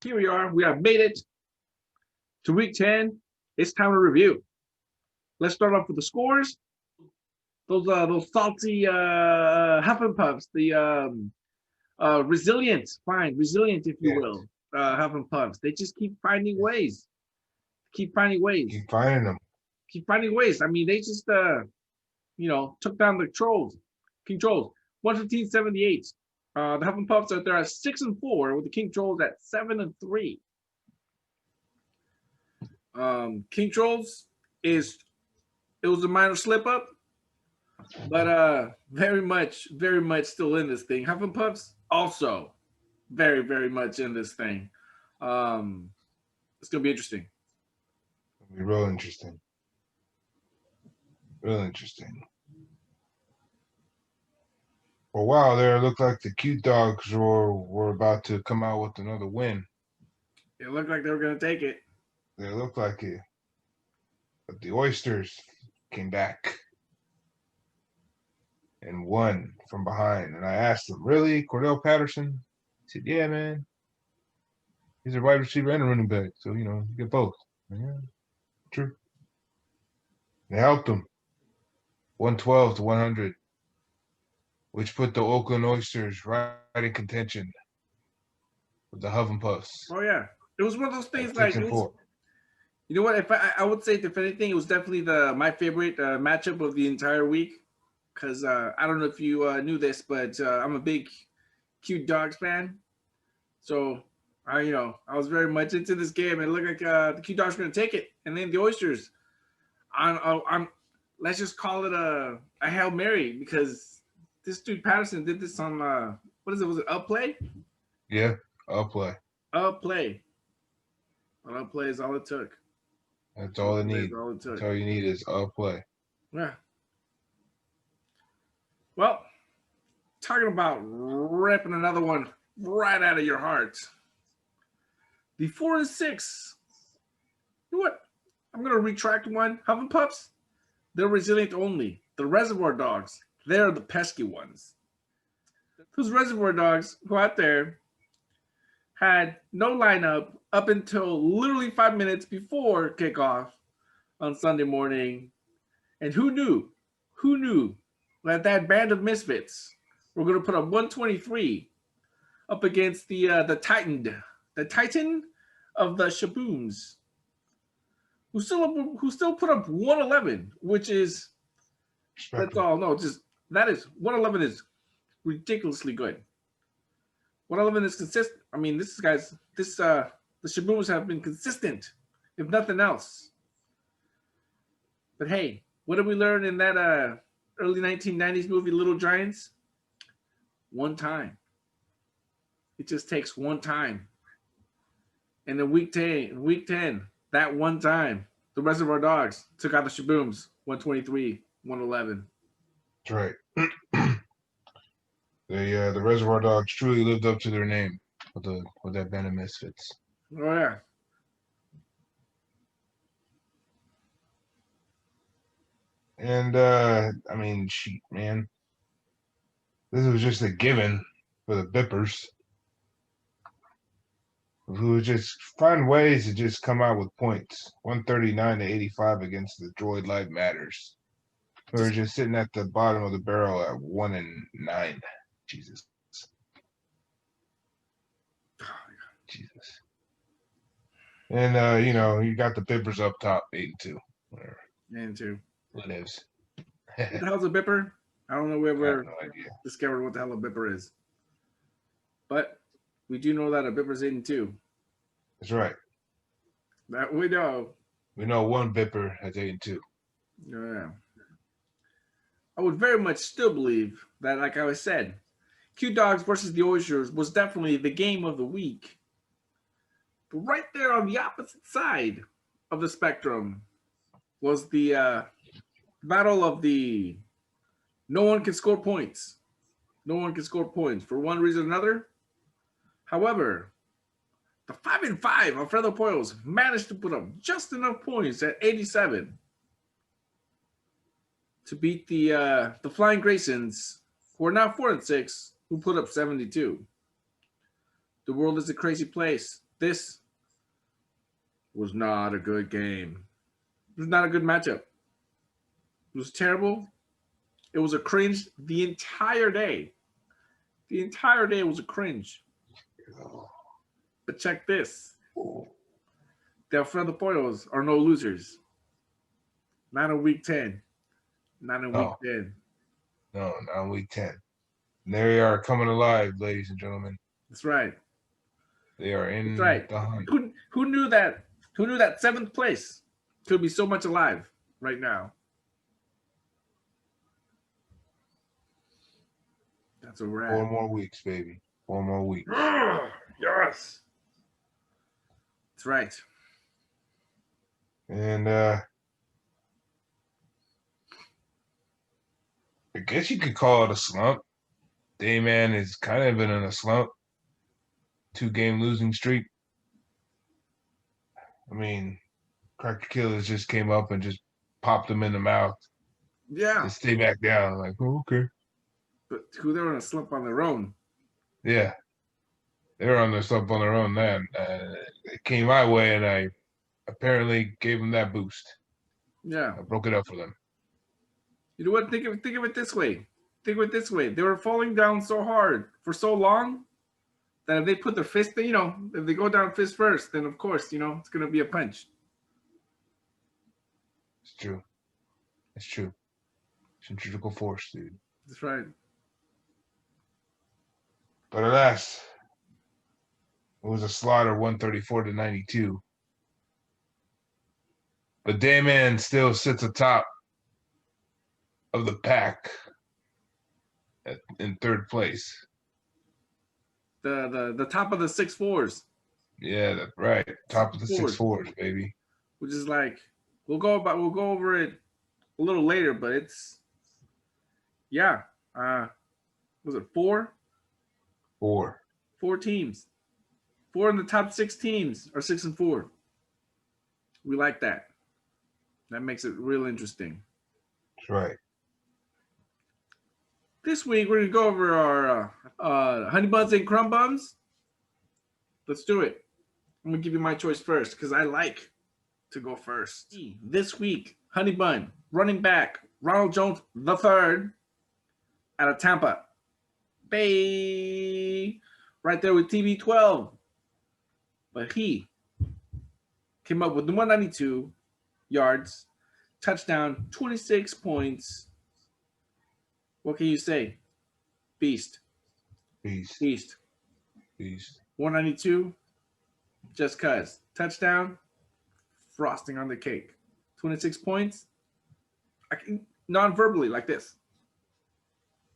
Here we are. We have made it to week 10. It's time to review. Let's start off with the scores. Those salty Huff and Puffs, the resilient, resilient, if you will, Huff and Puffs. They just keep finding ways. Keep finding ways. Keep finding them. Keep finding ways. I mean, they just took down the trolls, King Trolls, 115-78. The Huff and Puffs are there at 6-4, with the King Trolls at 7-3. King Trolls it was a minor slip up, but very much still in this thing. Huff and Puffs also very much in this thing. It's gonna be interesting. It'll be real interesting. Real interesting. For a while there, it looked like the cute dogs were about to come out with another win. It looked like they were gonna take it. They looked like it. But the Oysters came back and won from behind. And I asked them, really? Cordell Patterson? He said, yeah, man. He's a wide receiver and a running back. So, you get both. Yeah, true. They helped them. 112-100, which put the Oakland Oysters right in contention with the Huff and Puffs. Oh, yeah. It was one of those things like, you know what? If I would say, if anything, it was definitely my favorite matchup of the entire week. Because I don't know if you knew this, but I'm a big cute dogs fan. So, I was very much into this game. And it looked like the cute dogs were going to take it. And then the Oysters, let's just call it a Hail Mary, because this dude Patterson did this on, what is it? Was it Upplay? Yeah, Upplay. Upplay. Well, Upplay is all it took. That's all it needs. That's all you need is Upplay. Yeah. Well, talking about ripping another one right out of your heart. The 4-6. You know what? I'm going to retract one. Huff and Puffs, they're resilient only. The Reservoir Dogs, they're the pesky ones. Those Reservoir Dogs who out there had no lineup up until literally 5 minutes before kickoff on Sunday morning. And who knew that band of misfits were going to put up 123 up against the Titan of the Shabooms, who still put up 111, which is that's all. No, that is 111 is ridiculously good. 111 is consistent. I mean, the Shabooms have been consistent, if nothing else. But hey, what did we learn in that early 1990s movie, Little Giants? One time. It just takes one time. And in week 10, that one time, the Reservoir Dogs took out the Shabooms, 123-111. That's right. The Reservoir Dogs truly lived up to their name with that band of misfits. Oh yeah. And I mean, shoot, man, this was just a given for the Bippers, who would just find ways to just come out with points. 139-85 against the Droid Light Matters, who are just sitting at the bottom of the barrel at 1-9. Jesus. Jesus. And you got the Bippers up top, 8-2. 8-2. What is? What the hell's a Bipper? I don't know if we ever discovered what the hell a Bipper is. But we do know that a Bipper is 8-2. That's right. That we know. We know one Bipper has 8-2. Yeah. I would very much still believe that, like I said, Q Dogs versus the Oysters was definitely the game of the week. But right there on the opposite side of the spectrum was the battle of the no one can score points. No one can score points for one reason or another. However, the 5-5 Alfredo Poyos managed to put up just enough points at 87 to beat the Flying Graysons, who are now 4-6, who put up 72. The world is a crazy place. this was not a good game. It was not a good matchup. It was terrible. It was a cringe the entire day. The entire day was a cringe. But check this. The Alfredo Pollos are no losers. Not in week 10. Not in week No. 10. No, not in week 10. And there they are coming alive, ladies and gentlemen. That's right. They are in That's right. the hunt. Who knew that? Who knew that 7th place could be so much alive right now? That's a wrap. 4 more weeks, baby. 4 more weeks. Yes. That's right. And I guess you could call it a slump. Dayman is kind of been in a slump. 2-game losing streak. I mean, Cracker Killers just came up and just popped him in the mouth. Yeah. And stay back down. Like, oh, okay. But who they were in a slump on their own. Yeah. They were on their slump on their own then. It came my way, and I apparently gave them that boost. Yeah. I broke it up for them. You know what? Think of it this way. Think of it this way. They were falling down so hard for so long that if they put their fist, if they go down fist first, then of course, it's going to be a punch. It's true. It's true. Centrifugal force, dude. That's right. But alas, it was a slaughter, 134-92. But Dayman still sits atop of the pack in 3rd place. The top of the 6-4s. Yeah, that's right. Top of the 6-4s, baby. Which is like we'll go over it a little later, but it's was it 4? 4. 4 teams. 4 in the top 6 teams are 6-4. We like that. That makes it real interesting. That's right. This week we're gonna go over our honey buns and crumb buns. Let's do it. I'm gonna give you my choice first because I like to go first. This week, honey bun, running back Ronald Jones III out of Tampa Bay, right there with TB12. But he came up with 192 yards, touchdown, 26 points. What can you say? Beast. Beast. Beast. Beast. 192, just cuz. Touchdown, frosting on the cake. 26 points. I can non-verbally like this.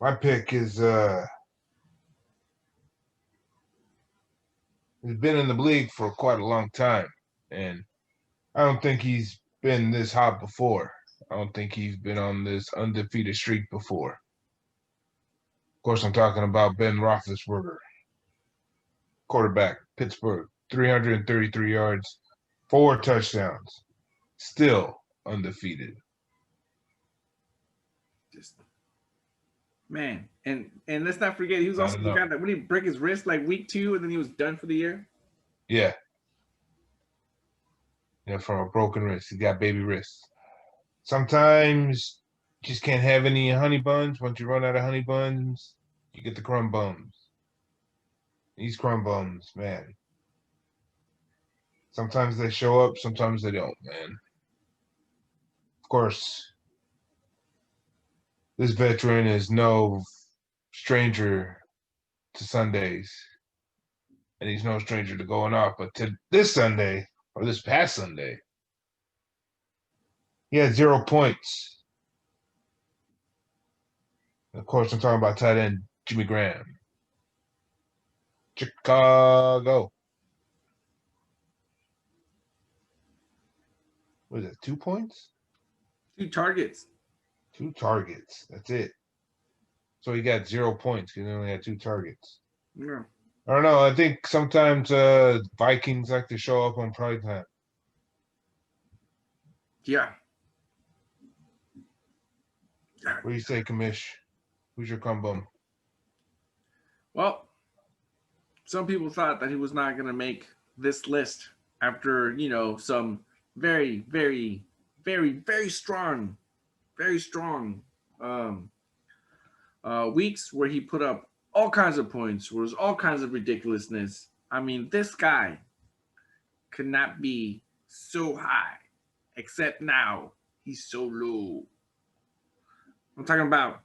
My pick is he's been in the league for quite a long time, and I don't think he's been this hot before. I don't think he's been on this undefeated streak before. Of course, I'm talking about Ben Roethlisberger, quarterback, Pittsburgh, 333 yards, 4 touchdowns, still undefeated. Just man, and let's not forget he was also the guy that when he break his wrist like week 2 and then he was done for the year. Yeah. Yeah, from a broken wrist. He got baby wrists. Sometimes you just can't have any honey buns. Once you run out of honey buns, you get the crumb buns. These crumb buns, man. Sometimes they show up, sometimes they don't, man. Of course, this veteran is no stranger to Sundays. And he's no stranger to going off. But to this Sunday, or this past Sunday, he had 0 points. And of course, I'm talking about tight end Jimmy Graham. Chicago. What is it, 2 points? 2 targets. 2 targets. That's it. So he got 0 points because he only had 2 targets. Yeah. I don't know. I think sometimes Vikings like to show up on prime time. Yeah. What do you say, Kamish? Who's your crumb bum? Well, some people thought that he was not going to make this list after some very, very, very, very strong um, weeks where he put up all kinds of points, where there's all kinds of ridiculousness. I mean, this guy could not be so high, except now he's so low. I'm talking about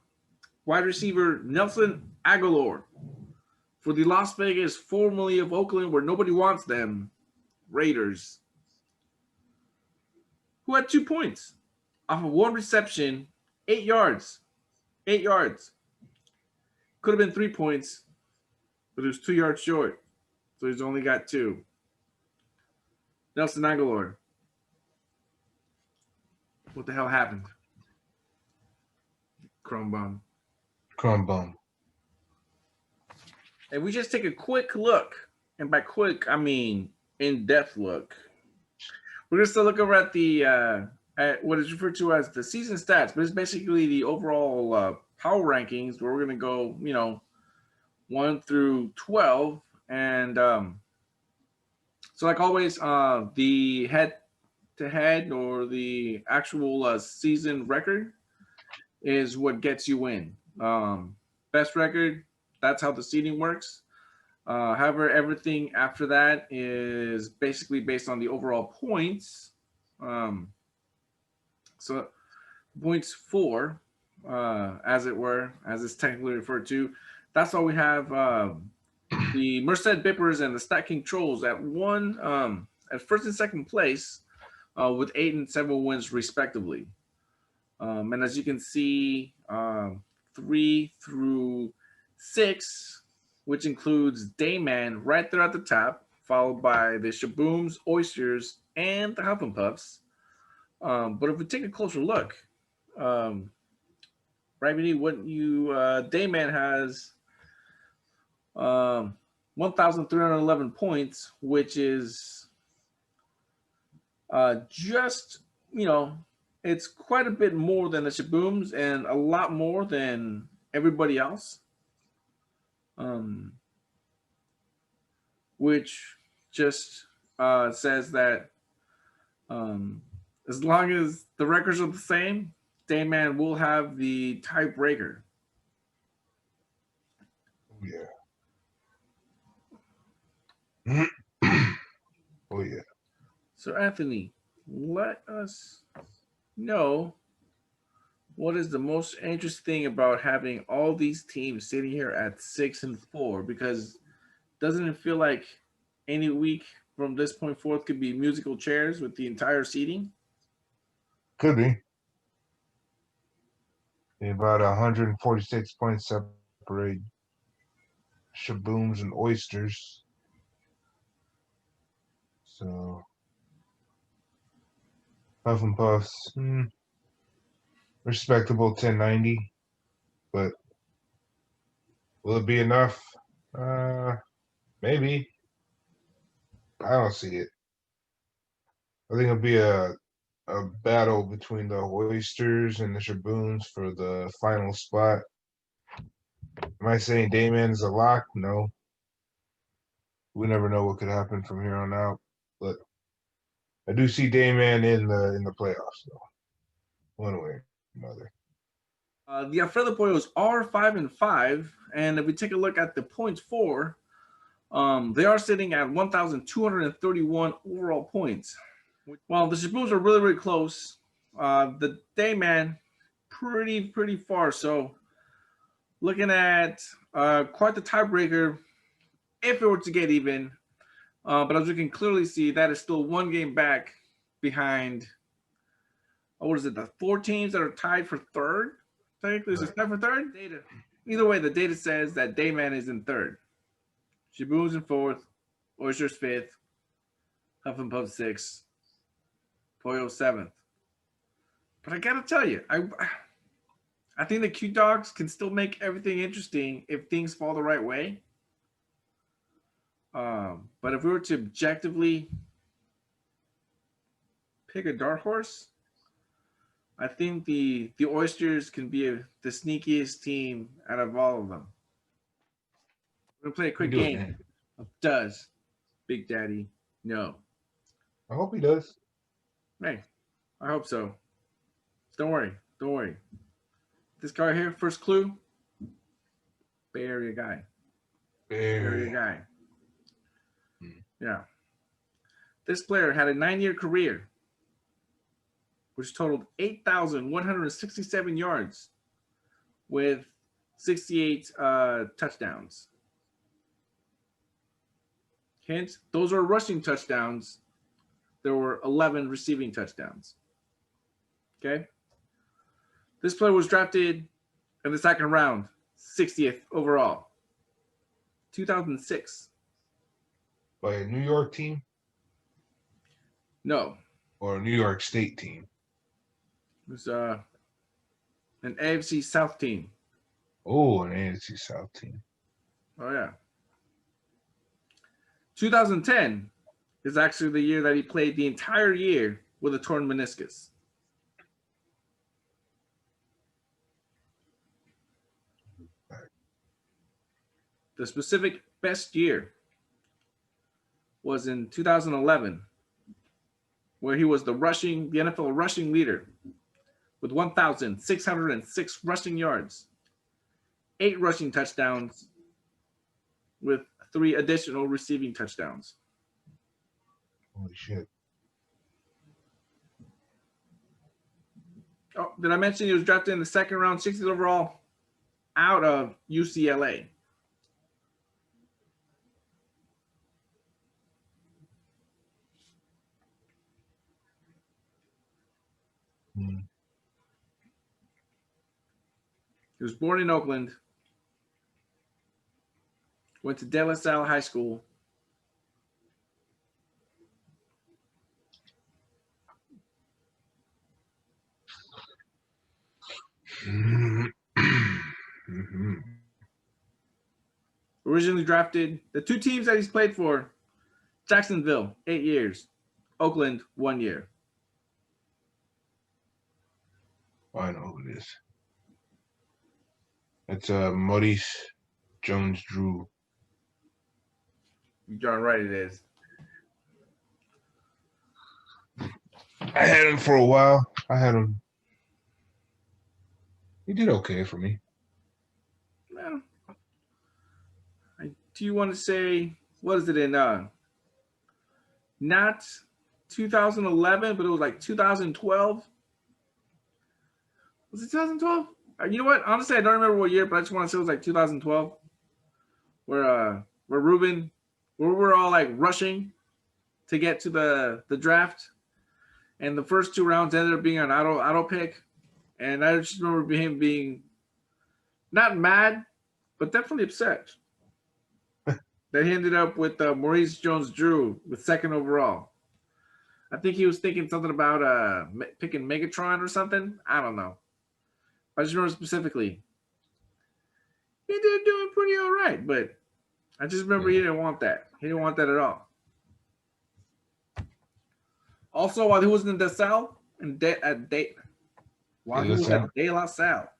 wide receiver Nelson Aguilar for the Las Vegas, formerly of Oakland, where nobody wants them, Raiders, who had 2 points off of one reception, 8 yards. 8 yards. Could have been 3 points, but it was 2 yards short. So he's only got two. Nelson Aguilar. What the hell happened? Chrome bum. Crumb bum. And we just take a quick look, and by quick I mean in-depth look. We're just to look over at the at what is referred to as the season stats, but it's basically the overall power rankings where we're going to go, 1 through 12, and so like always, the head-to-head or the actual season record is what gets you in. Best record, that's how the seeding works. However, everything after that is basically based on the overall points. So points for, as it were, as it's technically referred to, that's all we have. The Merced Bippers and the Stat King Trolls at first and second place, with 8 and 7 wins respectively. And as you can see, 3 through 6, which includes Dayman right there at the top, followed by the Shabooms, Oysters, and the Huff and Puffs. But if we take a closer look, right, Vinny, what Dayman has 1,311 points, which is just, it's quite a bit more than the Shabooms and a lot more than everybody else. Which just says that as long as the records are the same, Dayman will have the tiebreaker. Yeah. Oh yeah. So Anthony, let us know what is the most interesting thing about having all these teams sitting here at 6 and 4, because doesn't it feel like any week from this point forth could be musical chairs with the entire seating? Could be. About 146 points separate Shabooms and Oysters. So Puff and Puffs, respectable 1090, but will it be enough? Maybe. I don't see it. I think it'll be a battle between the Oysters and the Shabooms for the final spot. Am I saying Dayman's a lock? No. We never know what could happen from here on out, but I do see Dayman in the playoffs, though, one way or another. The Alfredo Pollos are 5 and 5, and if we take a look at the points for, they are sitting at 1,231 overall points. While the Shabooms are really, really close, the Dayman pretty far. So looking at quite the tiebreaker if it were to get even. But as we can clearly see, that is still one game back behind, what is it, the 4 teams that are tied for third? Technically, is it tied for third? Either way, the data says that Dayman is in third. Shabooms in fourth, Oysters fifth, Huff and Puff sixth, Pollo seventh. But I gotta tell you, I think the Q Dogs can still make everything interesting if things fall the right way. But if we were to objectively pick a dark horse, I think the Oysters can be the sneakiest team out of all of them. We're gonna play a quick game of Does Big Daddy No. I hope he does. Hey, I hope so. Don't worry. Don't worry. This guy here, first clue, Bay Area guy. Bay Area Very. guy. Hmm. Yeah. This player had a 9-year career, which totaled 8,167 yards with 68 touchdowns. Hint, those are rushing touchdowns. There were 11 receiving touchdowns. Okay. This player was drafted in the second round, 60th overall, 2006. By a New York team No, or a New York State team. it was an AFC South team. Oh, an AFC South team. Oh, yeah. 2010 is actually the year that he played the entire year with a torn meniscus. The specific best year was in 2011, where he was the NFL rushing leader with 1,606 rushing yards, 8 rushing touchdowns, with 3 additional receiving touchdowns. Holy shit. Oh, did I mention he was drafted in the second round, 60th overall, out of UCLA? Hmm. He was born in Oakland, went to De La Salle High School. Mm-hmm. Originally drafted, the 2 teams that he's played for, Jacksonville, 8 years, Oakland, 1 year. I know who it is. It's Maurice Jones-Drew. You're darn right it is. I had him for a while. I had him. He did okay for me. Well, do you want to say, what is it in, not 2011, but it was like 2012? Was it 2012? You know what? Honestly, I don't remember what year, but I just want to say it was like 2012, where Ruben, where we were all like rushing to get to the draft, and the first 2 rounds ended up being an auto pick, and I just remember him being not mad, but definitely upset that he ended up with Maurice Jones-Drew with 2nd overall. I think he was thinking something about picking Megatron or something. I don't know. I just remember specifically he did doing pretty all right, but I just remember he didn't want that. He didn't want that at all. Also, while he was in while he was at De La Salle,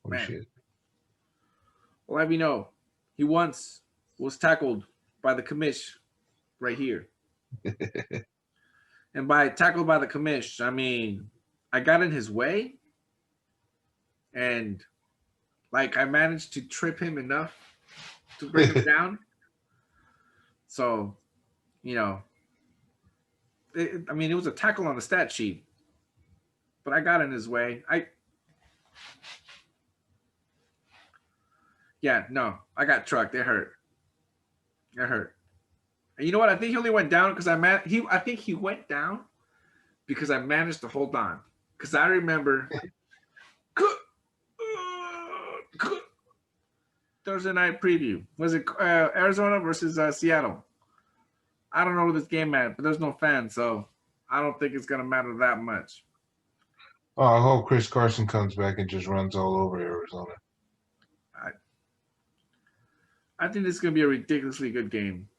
man, shit. I'll have you know, he once was tackled by the commish right here. And by tackled by the commish, I mean I got in his way, and like I managed to trip him enough to bring him down. So, you know, it was a tackle on the stat sheet, but I got in his way. I got trucked. It hurt. It hurt. And you know what? I think he only went down because I think he went down because I managed to hold on. Because I remember Thursday night preview. Was it Arizona versus Seattle? I don't know where this game at, but there's no fans, so I don't think it's gonna matter that much. Oh, I hope Chris Carson comes back and just runs all over Arizona. I think this is gonna be a ridiculously good game.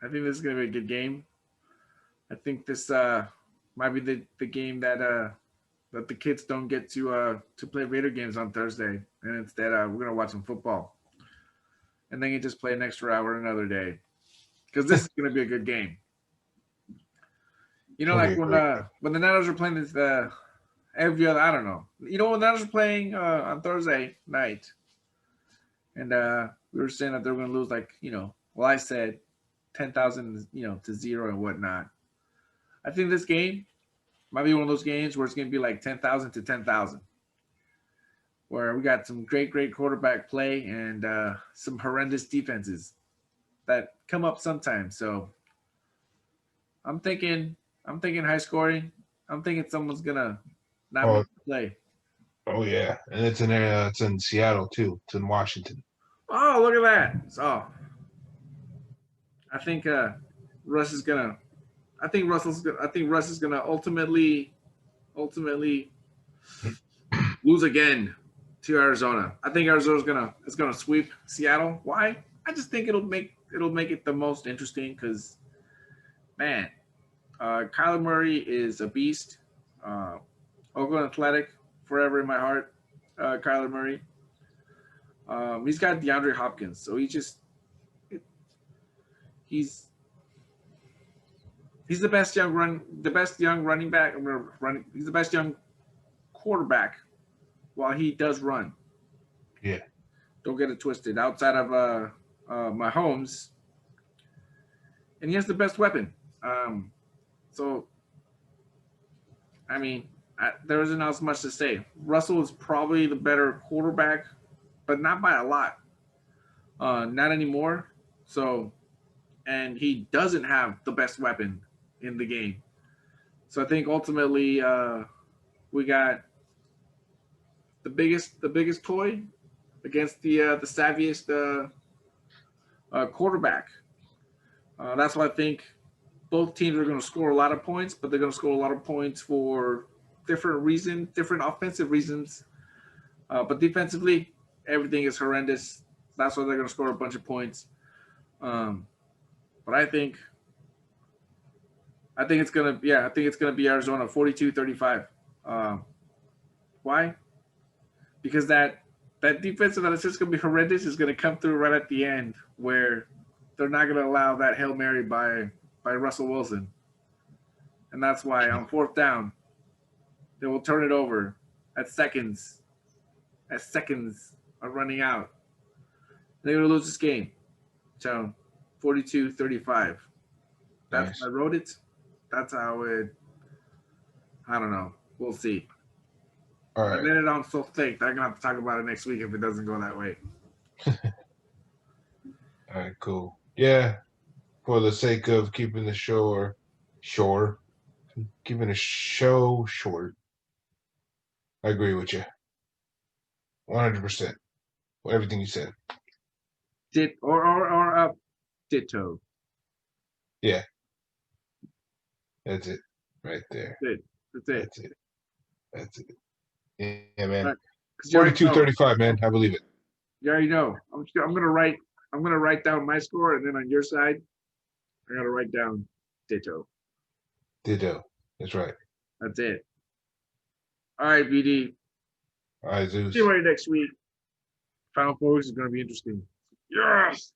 I think this is gonna be a good game. I think this might be the game that the kids don't get to play Raider games on Thursday, and instead we're gonna watch some football, and then you just play an extra hour another day. because this is going to be a good game. You know, Gonna be like a great game. when the Niners are playing this every other, I don't know. You know, when the Niners are playing on Thursday night, and we were saying that they were going to lose, like, well, I said 10,000, to 0 and whatnot. I think this game might be one of those games where it's going to be like 10,000 to 10,000, where we got some great quarterback play and some horrendous defenses that come up sometimes. So I'm thinking high scoring. I'm thinking someone's gonna not Oh, make the play. oh yeah, and it's in Seattle too. It's in Washington. Oh, look at that! So I think Russ is gonna. I think Russ is gonna ultimately lose again to Arizona. I think Arizona's gonna sweep Seattle. Why? I just think it'll make it the most interesting because, man, Kyler Murray is a beast. Uh, Oakland Athletic, forever in my heart. Kyler Murray. He's got DeAndre Hopkins, so he's the best young running back. He's the best young quarterback while he does run. Yeah. Don't get it twisted. Outside of Mahomes, and he has the best weapon. So, I mean, there isn't else much to say. Russell is probably the better quarterback, but not by a lot. Not anymore. So, and he doesn't have the best weapon in the game. So I think ultimately we got the biggest toy against the savviest quarterback. That's why I think both teams are going to score a lot of points, but they're going to score a lot of points for different offensive reasons. But defensively, everything is horrendous. That's why they're going to score a bunch of points. But I think it's gonna be Arizona 42-35. Why? Because that defensive that is just gonna be horrendous is gonna come through right at the end where they're not gonna allow that Hail Mary by Russell Wilson. And that's why on fourth down, they will turn it over at seconds are running out. They're gonna lose this game. So 42-35. That's Nice. how I wrote it. That's how it. I don't know. We'll see. All I right. made it on so thick that I'm gonna have to talk about it next week if it doesn't go that way. All right. Cool. Yeah. For the sake of keeping the show keeping the show short. I agree with you. 100%. Everything you said. Ditto. Yeah. That's it. Right there. That's it. That's it. That's it. Yeah, man. Right. 42-35, man. I believe it. You already know. I'm gonna write down my score, and then on your side, I gotta write down ditto. Ditto. That's right. That's it. All right, BD. All right, Zeus. See you next week. Final Four is gonna be interesting. Yes.